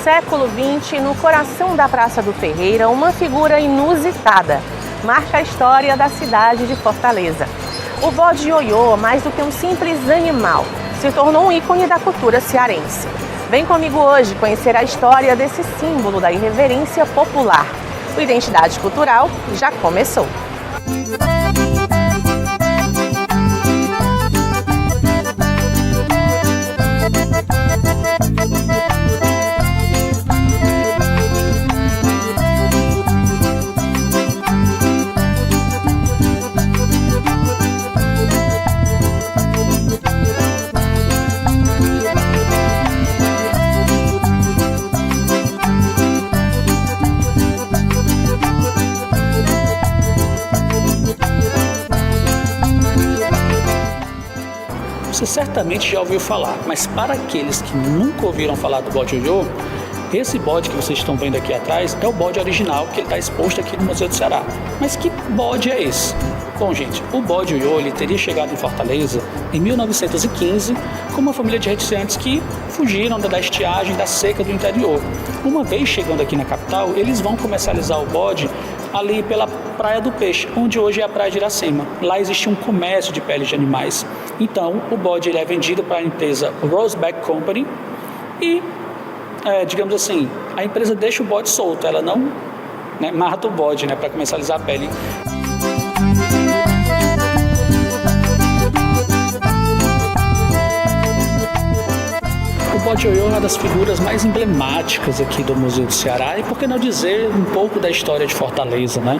século XX, no coração da Praça do Ferreira, uma figura inusitada marca a história da cidade de Fortaleza. O bode ioiô, mais do que um simples animal, se tornou um ícone da cultura cearense. Vem comigo hoje conhecer a história desse símbolo da irreverência popular. O Identidade Cultural já começou. Você certamente já ouviu falar, mas para aqueles que nunca ouviram falar do bode ioiô, esse bode que vocês estão vendo aqui atrás é o bode original que está exposto aqui no Museu do Ceará. Mas que bode é esse? Bom, gente, o bode ioiô ele teria chegado em Fortaleza em 1915 com uma família de retirantes que fugiram da estiagem, da seca do interior. Uma vez chegando aqui na capital, eles vão comercializar o bode ali pela Praia do Peixe, onde hoje é a Praia de Iracema. Lá existe um comércio de peles de animais. Então, o bode ele é vendido para a empresa Roseback Company e, digamos assim, a empresa deixa o bode solto, ela não mata o bode para comercializar a pele. O bode ioiô é uma das figuras mais emblemáticas aqui do Museu do Ceará e por que não dizer um pouco da história de Fortaleza, né?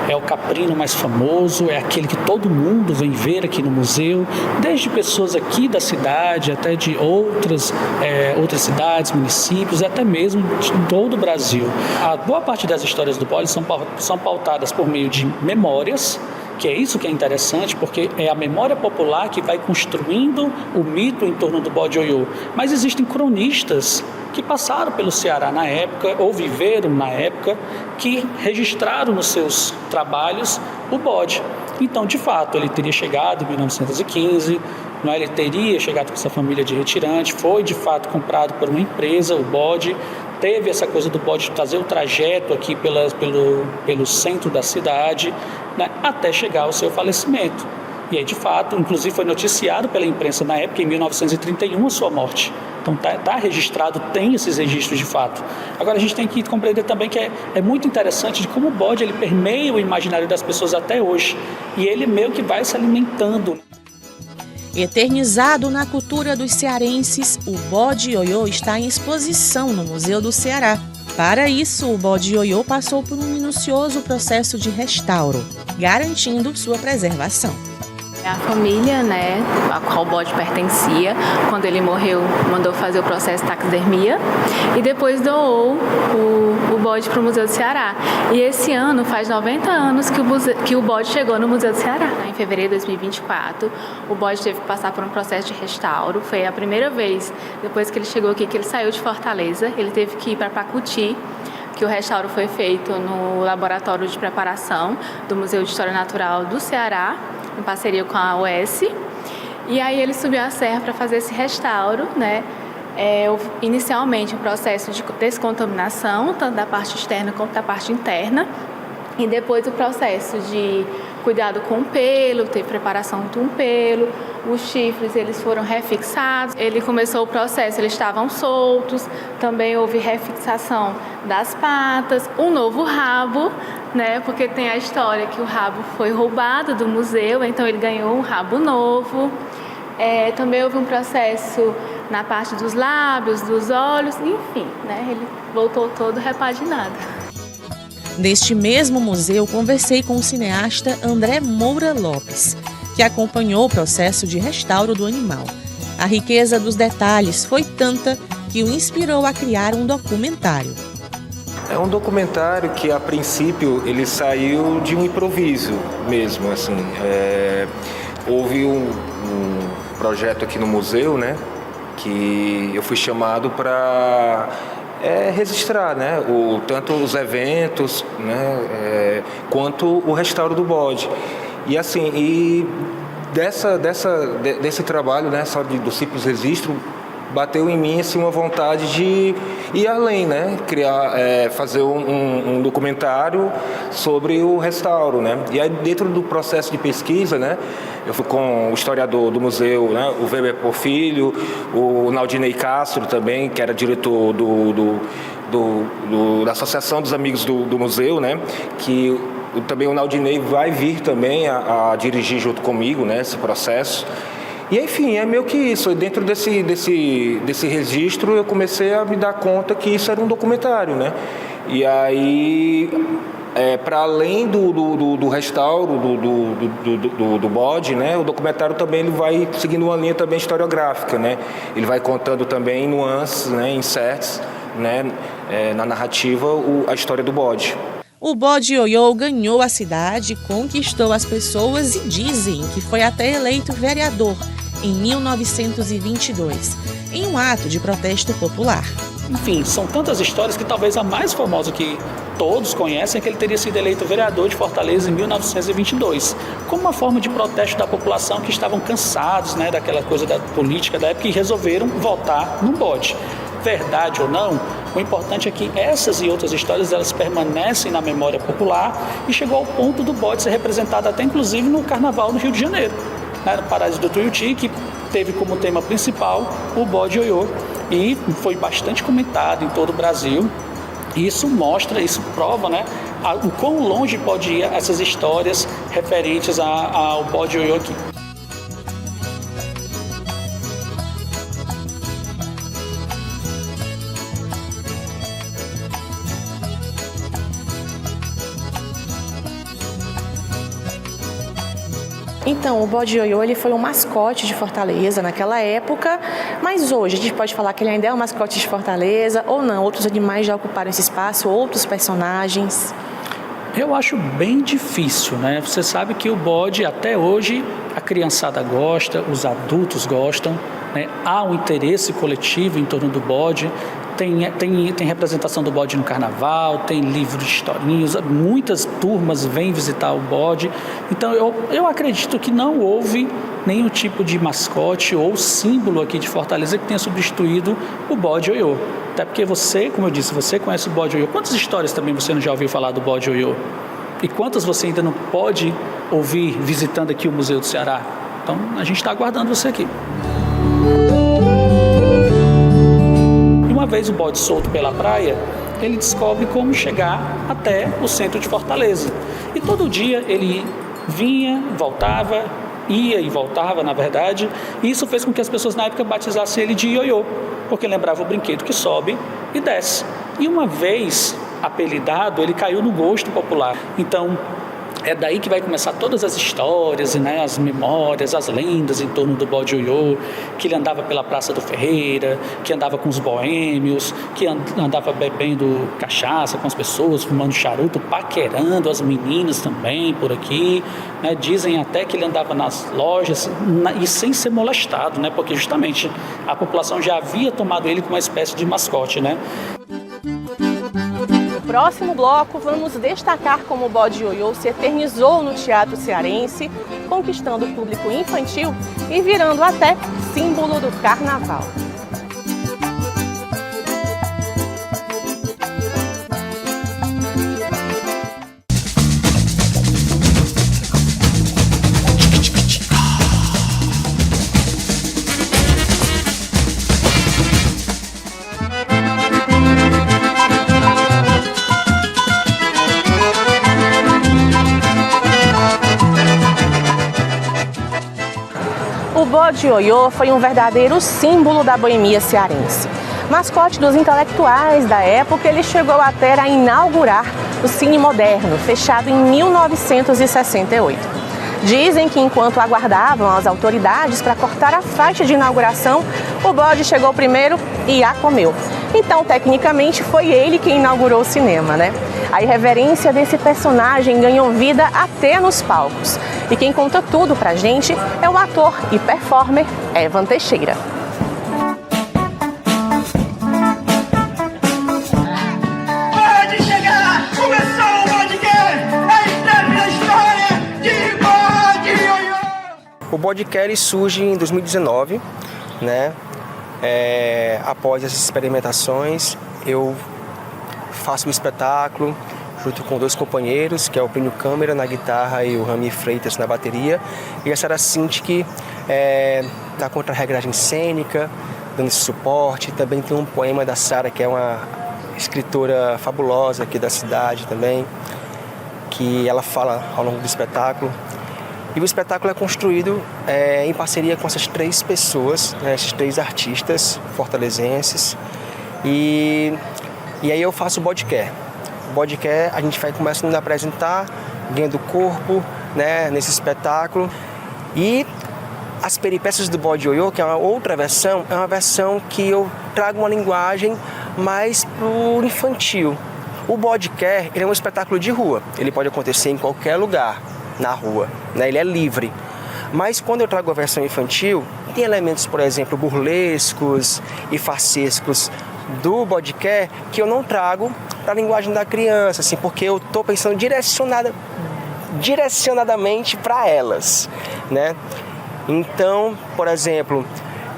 É o caprino mais famoso, é aquele que todo mundo vem ver aqui no museu, desde pessoas aqui da cidade até de outras cidades, municípios, até mesmo de todo o Brasil. A boa parte das histórias do bode são pautadas por meio de memórias, que é isso que é interessante, porque é a memória popular que vai construindo o mito em torno do bode ioiô. Mas existem cronistas que passaram pelo Ceará na época, ou viveram na época, que registraram nos seus trabalhos o bode. Então, de fato, ele teria chegado em 1915, ele teria chegado com essa família de retirantes, foi de fato comprado por uma empresa, o bode. Teve essa coisa do bode fazer o trajeto aqui pelo centro da cidade, até chegar ao seu falecimento. E aí, de fato, inclusive foi noticiado pela imprensa na época, em 1931, a sua morte. Então está registrado, tem esses registros de fato. Agora a gente tem que compreender também que é muito interessante de como o bode ele permeia o imaginário das pessoas até hoje. E ele meio que vai se alimentando. Eternizado na cultura dos cearenses, o bode ioiô está em exposição no Museu do Ceará. Para isso, o bode ioiô passou por um minucioso processo de restauro, garantindo sua preservação. A família, a qual o bode pertencia, quando ele morreu, mandou fazer o processo de taxidermia e depois doou o bode para o Museu do Ceará. E esse ano faz 90 anos que o bode chegou no Museu do Ceará. Em fevereiro de 2024, o bode teve que passar por um processo de restauro. Foi a primeira vez, depois que ele chegou aqui, que ele saiu de Fortaleza. Ele teve que ir para Pacuti, que o restauro foi feito no Laboratório de Preparação do Museu de História Natural do Ceará, em parceria com a UES. E aí ele subiu a serra para fazer esse restauro, inicialmente um processo de descontaminação, tanto da parte externa quanto da parte interna, e depois o processo de cuidado com o pelo, teve preparação de um pelo, os chifres eles foram refixados, ele começou o processo, eles estavam soltos, também houve refixação das patas, um novo rabo, porque tem a história que o rabo foi roubado do museu, então ele ganhou um rabo novo. Também houve um processo na parte dos lábios, dos olhos, enfim, ele voltou todo repaginado. Neste mesmo museu, conversei com o cineasta André Moura Lopes, que acompanhou o processo de restauro do animal. A riqueza dos detalhes foi tanta que o inspirou a criar um documentário. É um documentário que, a princípio, ele saiu de um improviso mesmo, assim. Houve um projeto aqui no museu, que eu fui chamado para registrar, tanto os eventos, quanto o restauro do bode. E assim, desse trabalho, só do simples registro, bateu em mim assim, uma vontade de e além, né, fazer um documentário sobre o restauro, né? E aí dentro do processo de pesquisa, né, eu fui com o historiador do museu, né, o Weber Porfílio, o Naldinei Castro também, que era diretor da Associação dos Amigos do Museu, né, que também o Naldinei vai vir também a dirigir junto comigo, né, esse processo. E enfim, é meio que isso. Dentro desse registro eu comecei a me dar conta que isso era um documentário, né? E aí, para além do restauro do bode, né? O documentário também ele vai seguindo uma linha também historiográfica, né? Ele vai contando também nuances, né? Inserts, né? Na narrativa, a história do bode. O bode ioiô ganhou a cidade, conquistou as pessoas e dizem que foi até eleito vereador em 1922, em um ato de protesto popular. Enfim, são tantas histórias que talvez a mais famosa que todos conhecem é que ele teria sido eleito vereador de Fortaleza em 1922, como uma forma de protesto da população que estavam cansados, né, daquela coisa da política da época e resolveram votar no bode. Verdade ou não, o importante é que essas e outras histórias elas permanecem na memória popular e chegou ao ponto do bode ser representado até inclusive no Carnaval no Rio de Janeiro, né, no Paraíso do Tuiuti, que teve como tema principal o bode ioiô e foi bastante comentado em todo o Brasil. Isso mostra, isso prova, né, o quão longe pode ir essas histórias referentes ao bode ioiô aqui. Então, o bode ioiô ele foi um mascote de Fortaleza naquela época, mas hoje a gente pode falar que ele ainda é um mascote de Fortaleza ou não? Outros animais já ocuparam esse espaço, outros personagens? Eu acho bem difícil, né? Você sabe que o bode, até hoje, a criançada gosta, os adultos gostam, né? Há um interesse coletivo em torno do bode. Tem representação do bode no carnaval, tem livro de historinhas, muitas turmas vêm visitar o bode. Então eu acredito que não houve nenhum tipo de mascote ou símbolo aqui de Fortaleza que tenha substituído o bode ioiô. Até porque você, como eu disse, você conhece o bode ioiô. Quantas histórias também você não já ouviu falar do bode ioiô? E quantas você ainda não pode ouvir visitando aqui o Museu do Ceará? Então a gente está aguardando você aqui. Uma vez o bode solto pela praia, ele descobre como chegar até o centro de Fortaleza. E todo dia ele vinha, voltava, ia e voltava, na verdade. E isso fez com que as pessoas na época batizassem ele de ioiô, porque lembrava o brinquedo que sobe e desce. E uma vez apelidado, ele caiu no gosto popular. Então, é daí que vai começar todas as histórias, né, as memórias, as lendas em torno do bode ioiô, que ele andava pela Praça do Ferreira, que andava com os boêmios, que andava bebendo cachaça com as pessoas, fumando charuto, paquerando as meninas também por aqui, né? Dizem até que ele andava nas lojas e sem ser molestado, né, porque justamente a população já havia tomado ele como uma espécie de mascote, né? No próximo bloco, vamos destacar como o bode ioiô se eternizou no teatro cearense, conquistando o público infantil e virando até símbolo do carnaval. O bode ioiô foi um verdadeiro símbolo da boemia cearense. Mascote dos intelectuais da época, ele chegou até a inaugurar o Cine Moderno, fechado em 1968. Dizem que enquanto aguardavam as autoridades para cortar a faixa de inauguração, o bode chegou primeiro e a comeu. Então, tecnicamente, foi ele quem inaugurou o cinema, né? A irreverência desse personagem ganhou vida até nos palcos. E quem conta tudo pra gente é o ator e performer Evan Teixeira. Pode chegar! Começou o podcast! A estreia da história de Bode Ioiô! O Bodecast surge em 2019, né? Após essas experimentações eu faço o espetáculo junto com 2 companheiros, que é o Plínio Câmara na guitarra e o Rami Freitas na bateria, e a Sara Sintic na contra-regragem cênica, dando esse suporte. Também tem um poema da Sara, que é uma escritora fabulosa aqui da cidade também, que ela fala ao longo do espetáculo. E o espetáculo é construído em parceria com essas 3 pessoas, né, esses 3 artistas fortalezenses. E aí eu faço o Bodcare. O Bodcare a gente vai começando a apresentar, ganhando corpo, né, nesse espetáculo. E as peripécias do Bode Ioiô, que é uma outra versão, é uma versão que eu trago uma linguagem mais pro infantil. O Bodcare, ele é um espetáculo de rua. Ele pode acontecer em qualquer lugar na rua, né? Ele é livre. Mas quando eu trago a versão infantil, tem elementos, por exemplo, burlescos e farsescos do Bodcare que eu não trago para a linguagem da criança, assim, porque eu estou pensando direcionadamente para elas, né? Então, por exemplo,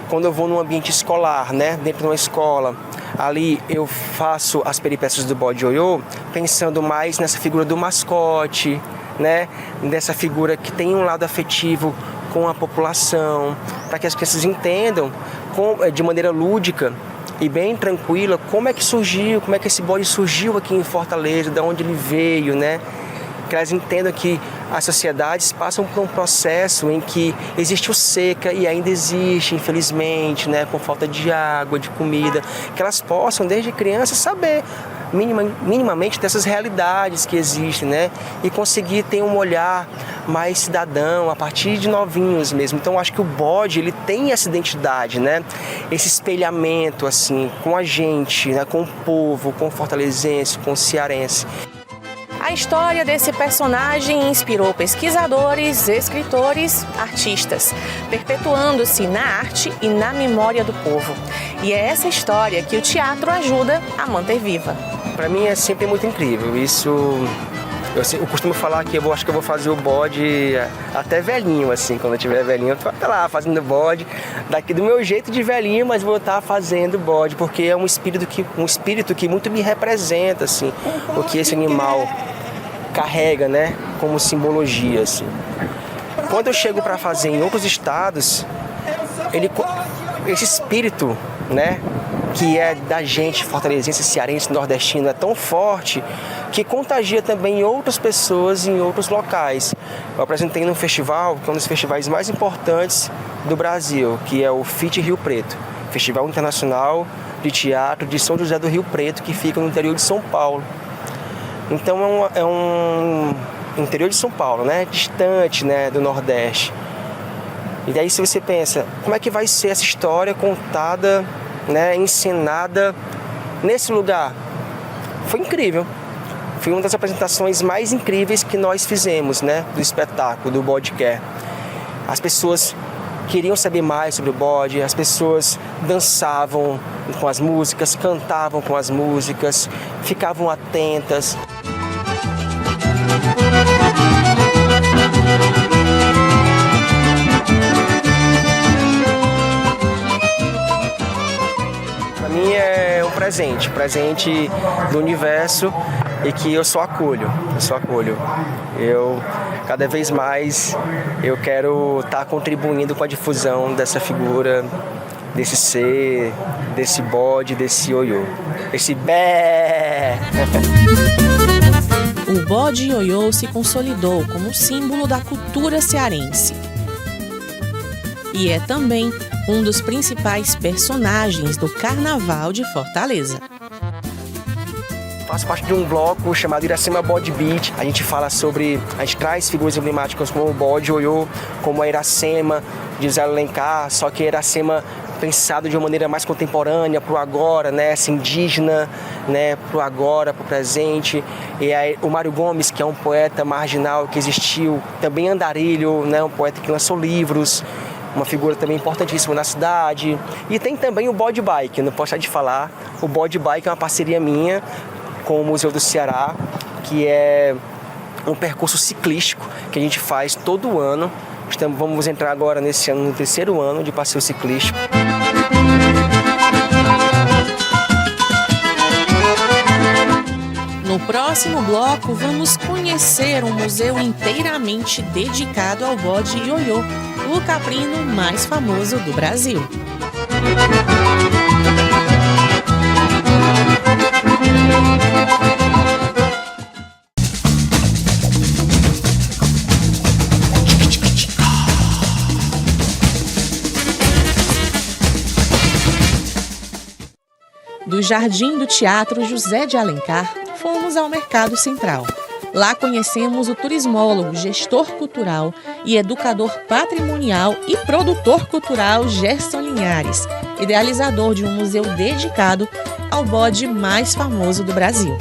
quando eu vou num ambiente escolar, né, dentro de uma escola, ali eu faço as peripécias do Bode Ioiô pensando mais nessa figura do mascote, né, dessa figura que tem um lado afetivo com a população, para que as crianças entendam de maneira lúdica e bem tranquila como é que surgiu, como é que esse bode surgiu aqui em Fortaleza, de onde ele veio, né? Que elas entendam que as sociedades passam por um processo em que existe o seca e ainda existe, infelizmente, né, com falta de água, de comida, que elas possam, desde crianças, saber minimamente dessas realidades que existem, né, e conseguir ter um olhar mais cidadão a partir de novinhos mesmo. Então, eu acho que o bode, ele tem essa identidade, né, esse espelhamento, assim, com a gente, né, com o povo, com o fortalezense, com o cearense. A história desse personagem inspirou pesquisadores, escritores, artistas, perpetuando-se na arte e na memória do povo. E é essa história que o teatro ajuda a manter viva. Para mim é sempre muito incrível. Isso, eu costumo falar que acho que eu vou fazer o bode até velhinho, assim, quando eu tiver velhinho, eu vou estar lá fazendo bode, daqui do meu jeito de velhinho, mas vou estar fazendo bode, porque é um espírito que muito me representa, assim, o que esse animal carrega, né, como simbologia, assim. Quando eu chego para fazer em outros estados, esse espírito, né, que é da gente fortalezense, cearense, nordestino, é tão forte que contagia também outras pessoas em outros locais. Eu apresentei num festival, que é um dos festivais mais importantes do Brasil, que é o FIT Rio Preto, Festival Internacional de Teatro de São José do Rio Preto, que fica no interior de São Paulo. Então é um interior de São Paulo, né, distante, né, do Nordeste. E daí, se você pensa, como é que vai ser essa história contada, né, encenada nesse lugar? Foi incrível. Foi uma das apresentações mais incríveis que nós fizemos, né, do espetáculo, do Bodcare. As pessoas queriam saber mais sobre o bode, as pessoas dançavam com as músicas, cantavam com as músicas, ficavam atentas. Para mim é um presente do universo e que eu só acolho. Eu, cada vez mais, eu quero estar contribuindo com a difusão dessa figura, desse ser, desse bode, desse ioiô, esse bé. O Bode Ioiô se consolidou como símbolo da cultura cearense. E é também um dos principais personagens do Carnaval de Fortaleza. Faço parte de um bloco chamado Iracema Bode Beat. A gente traz figuras emblemáticas como o Bode Ioiô, como a Iracema de Zé Alencar, só que a Iracema pensado de uma maneira mais contemporânea, para o agora, né, essa indígena, né, para o agora, para o presente. E aí, o Mário Gomes, que é um poeta marginal que existiu, também andarilho, né, um poeta que lançou livros, uma figura também importantíssima na cidade. E tem também o Bode Bike, não posso deixar de falar. O Bode Bike é uma parceria minha com o Museu do Ceará, que é um percurso ciclístico que a gente faz todo ano. Vamos entrar agora nesse ano, no 3º ano de passeio ciclístico. próximo bloco, vamos conhecer um museu inteiramente dedicado ao bode ioiô, o caprino mais famoso do Brasil. Do Jardim do Teatro José de Alencar, fomos ao Mercado Central. Lá conhecemos o turismólogo, gestor cultural e educador patrimonial e produtor cultural Gerson Linhares, idealizador de um museu dedicado ao bode mais famoso do Brasil.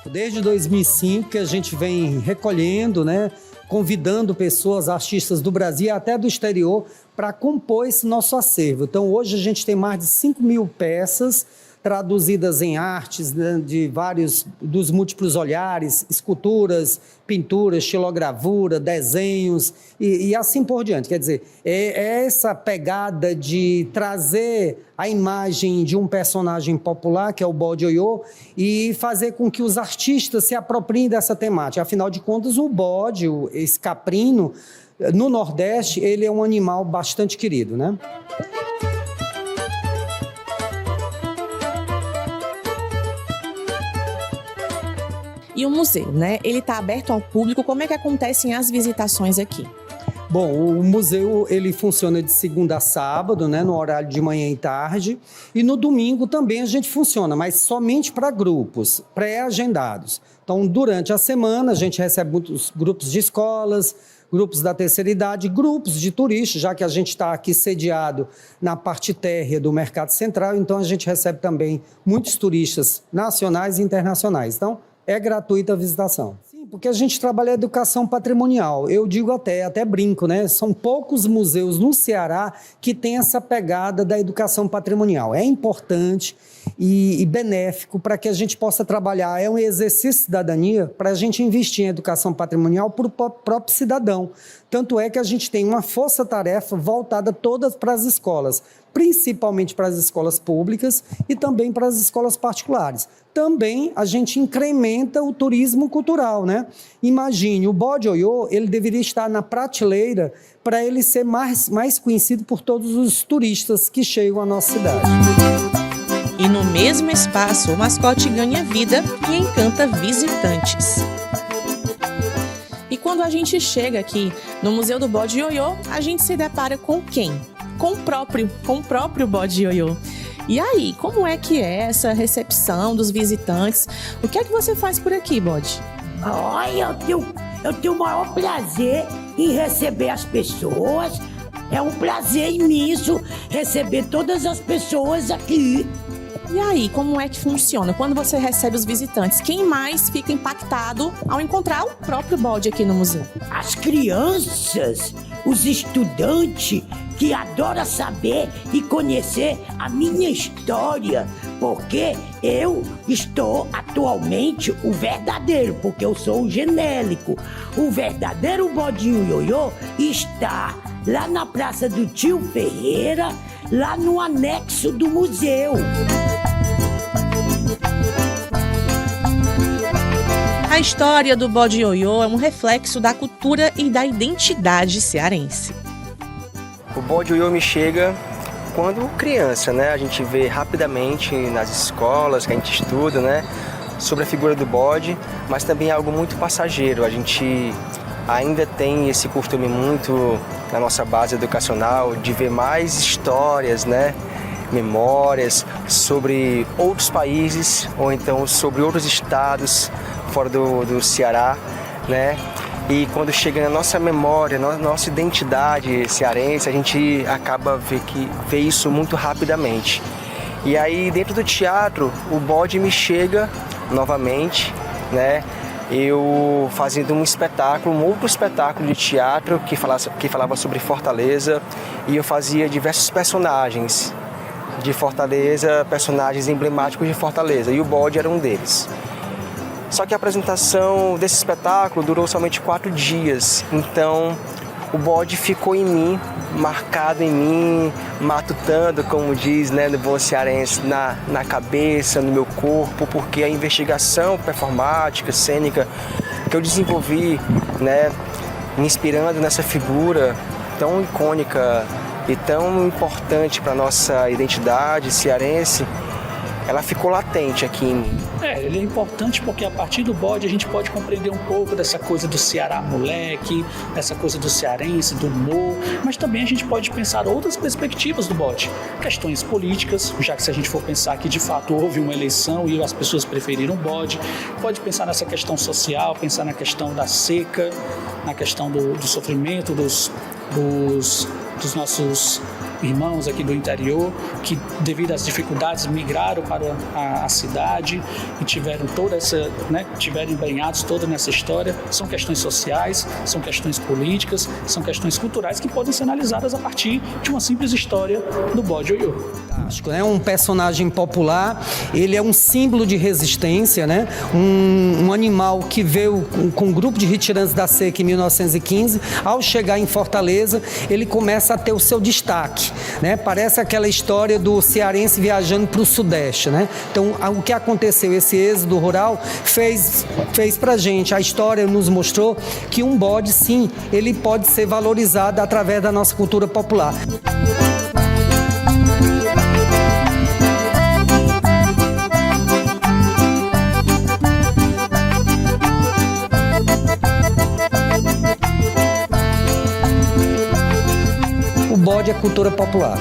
Desde 2005 que a gente vem recolhendo, convidando pessoas, artistas do Brasil e até do exterior para compor esse nosso acervo. Então hoje a gente tem mais de 5.000 peças traduzidas em artes, de vários, dos múltiplos olhares, esculturas, pinturas, xilogravura, desenhos e assim por diante. Quer dizer, é essa pegada de trazer a imagem de um personagem popular, que é o bode ioiô, e fazer com que os artistas se apropriem dessa temática. Afinal de contas, o bode, esse caprino, no Nordeste, ele é um animal bastante querido, E o museu, ele está aberto ao público. Como é que acontecem as visitações aqui? Bom, o museu ele funciona de segunda a sábado, no horário de manhã e tarde. E no domingo também a gente funciona, mas somente para grupos pré-agendados. Então, durante a semana, a gente recebe muitos grupos de escolas, grupos da terceira idade, grupos de turistas, já que a gente está aqui sediado na parte térrea do Mercado Central. Então, a gente recebe também muitos turistas nacionais e internacionais. Então, é gratuita a visitação. Sim, porque a gente trabalha a educação patrimonial. Eu digo até brinco, São poucos museus no Ceará que têm essa pegada da educação patrimonial. É importante e benéfico para que a gente possa trabalhar. É um exercício de cidadania para a gente investir em educação patrimonial para o próprio cidadão. Tanto é que a gente tem uma força-tarefa voltada todas para as escolas, principalmente para as escolas públicas e também para as escolas particulares. Também a gente incrementa o turismo cultural, Imagine, o bode ioiô, ele deveria estar na prateleira para ele ser mais conhecido por todos os turistas que chegam à nossa cidade. E no mesmo espaço, o mascote ganha vida e encanta visitantes. E quando a gente chega aqui no Museu do Bode Ioiô, a gente se depara com quem? Com o próprio bode ioiô. E aí, como é que é essa recepção dos visitantes? O que é que você faz por aqui, bode? Olha, eu tenho o maior prazer em receber as pessoas. É um prazer imenso receber todas as pessoas aqui. E aí, como é que funciona? Quando você recebe os visitantes, quem mais fica impactado ao encontrar o próprio bode aqui no museu? As crianças, os estudantes que adoram saber e conhecer a minha história, porque eu estou atualmente o verdadeiro, porque eu sou o genérico. O verdadeiro bodinho ioiô está lá na Praça do Tio Ferreira, lá no anexo do museu. A história do bode ioiô é um reflexo da cultura e da identidade cearense. O bode ioiô me chega quando criança, A gente vê rapidamente nas escolas que a gente estuda, sobre a figura do bode, mas também é algo muito passageiro. A gente ainda tem esse costume muito na nossa base educacional de ver mais histórias, memórias sobre outros países ou então sobre outros estados fora do Ceará, E quando chega na nossa memória, na nossa identidade cearense, a gente acaba vê isso muito rapidamente. E aí dentro do teatro, o bode me chega novamente, Eu fazendo um outro espetáculo de teatro que falava sobre Fortaleza, e eu fazia diversos personagens de Fortaleza, personagens emblemáticos de Fortaleza, e o bode era um deles. Só que a apresentação desse espetáculo durou somente 4 dias, então o bode ficou em mim, marcado em mim, matutando, como diz, né, no bom cearense, na cabeça, no meu corpo, porque a investigação performática, cênica que eu desenvolvi, né, me inspirando nessa figura tão icônica e tão importante para a nossa identidade cearense, ela ficou latente aqui em mim. Ele é importante porque a partir do bode a gente pode compreender um pouco dessa coisa do Ceará moleque, dessa coisa do cearense, do humor, mas também a gente pode pensar outras perspectivas do bode. Questões políticas, já que se a gente for pensar que de fato houve uma eleição e as pessoas preferiram o bode, pode pensar nessa questão social, pensar na questão da seca, na questão do sofrimento dos nossos irmãos aqui do interior que, devido às dificuldades, migraram para a cidade e tiveram toda essa, né, tiveram embrenhados toda nessa história. São questões sociais, são questões políticas, são questões culturais que podem ser analisadas a partir de uma simples história do bode ioiô. É um personagem popular, ele é um símbolo de resistência, né? Um animal que veio com um grupo de retirantes da seca em 1915. Ao chegar em Fortaleza, ele começa a ter o seu destaque, né? Parece aquela história do cearense viajando para o Sudeste, né? Então, o que aconteceu, esse êxodo rural fez pra gente, a história nos mostrou que um bode, sim, ele pode ser valorizado através da nossa cultura popular. O bode é cultura popular.